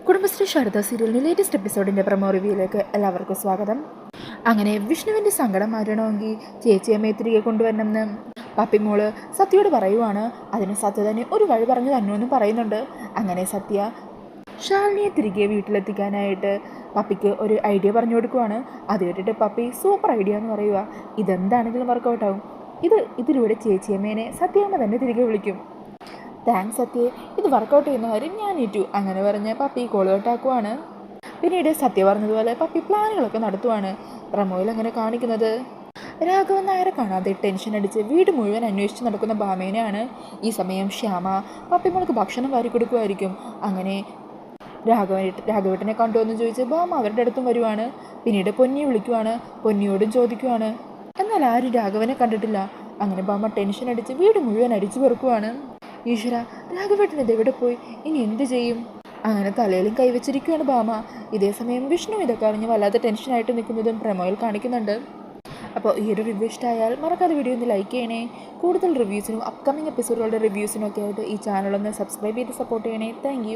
കുടുംബശ്രീ ശാരദ സീരിയലിൻ്റെ latest എപ്പിസോഡിൻ്റെ promo റിവ്യൂയിലേക്ക് എല്ലാവർക്കും സ്വാഗതം. അങ്ങനെ വിഷ്ണുവിൻ്റെ സങ്കടം മാറ്റണമെങ്കിൽ ചേച്ചിയമ്മയെ തിരികെ കൊണ്ടുവരണമെന്ന് പപ്പിമോള് സത്യയോട് പറയുവാണ്. അതിന് സത്യ തന്നെ ഒരു വഴി പറഞ്ഞു തന്നുവെന്നും പറയുന്നുണ്ട്. അങ്ങനെ സത്യ ശാലിനിയെ തിരികെ വീട്ടിലെത്തിക്കാനായിട്ട് പപ്പിക്ക് ഒരു ഐഡിയ പറഞ്ഞു കൊടുക്കുവാണ്. അത് കേട്ടിട്ട് പപ്പി സൂപ്പർ ഐഡിയ എന്ന് പറയുക. ഇതെന്താണെങ്കിലും വർക്കൗട്ടാവും. ഇതിലൂടെ ചേച്ചിയമ്മേനെ സത്യമ്മ തന്നെ തിരികെ വിളിക്കും. താങ്ക്സ് സത്യെ, ഇത് വർക്കൗട്ട് ചെയ്യുന്ന കാര്യം ഞാൻ ഏറ്റു. അങ്ങനെ പറഞ്ഞ് പപ്പി കോൾ കട്ടാക്കുവാണ്. പിന്നീട് സത്യ പറഞ്ഞതുപോലെ പപ്പി പ്ലാനുകളൊക്കെ നടത്തുവാണ്. പ്രമോയിൽ അങ്ങനെ കാണിക്കുന്നത് രാഘവൻ നായരെ കാണാതെ ടെൻഷൻ അടിച്ച് വീട് മുഴുവൻ അന്വേഷിച്ച് നടക്കുന്ന ഭാമേനെയാണ്. ഈ സമയം ശ്യാമ പപ്പിമോൾക്ക് ഭക്ഷണം വാരി കൊടുക്കുമായിരിക്കും. അങ്ങനെ രാഘവേട്ടനെ കണ്ടുവെന്ന് ചോദിച്ച് ഭാമ അവരുടെ അടുത്തും വരുവാണ്. പിന്നീട് പൊന്നിയെ വിളിക്കുവാണ്. പൊന്നിയോടും ചോദിക്കുവാണ്. എന്നാൽ ആരും രാഘവനെ കണ്ടിട്ടില്ല. അങ്ങനെ ഭാമ ടെൻഷൻ അടിച്ച് വീട് മുഴുവൻ അടിച്ചു പെറുക്കുവാണ്. ഈശ്വര, രാഘവേട്ടൻ ഇതെവിടെ പോയി? ഇനി എന്ത് ചെയ്യും? അങ്ങനെ തലയിലും കൈവച്ചിരിക്കുകയാണ് ഭാമ. ഇതേസമയം വിഷ്ണു ഇതൊക്കെ അറിഞ്ഞ് വല്ലാത്ത ടെൻഷനായിട്ട് നിൽക്കുന്നതും പ്രമോയിൽ കാണിക്കുന്നുണ്ട്. അപ്പോൾ ഈ ഒരു റിവ്യൂ ഇഷ്ടമായാൽ മറക്കാതെ വീഡിയോ ഒന്ന് ലൈക്ക് ചെയ്യണേ. കൂടുതൽ റിവ്യൂസിനും അപ്കമിങ് എപ്പിസോഡുകളുടെ റിവ്യൂസിനും ഒക്കെ ആയിട്ട് ഈ ചാനലൊന്ന് സബ്സ്ക്രൈബ് ചെയ്ത് സപ്പോർട്ട് ചെയ്യണേ. താങ്ക്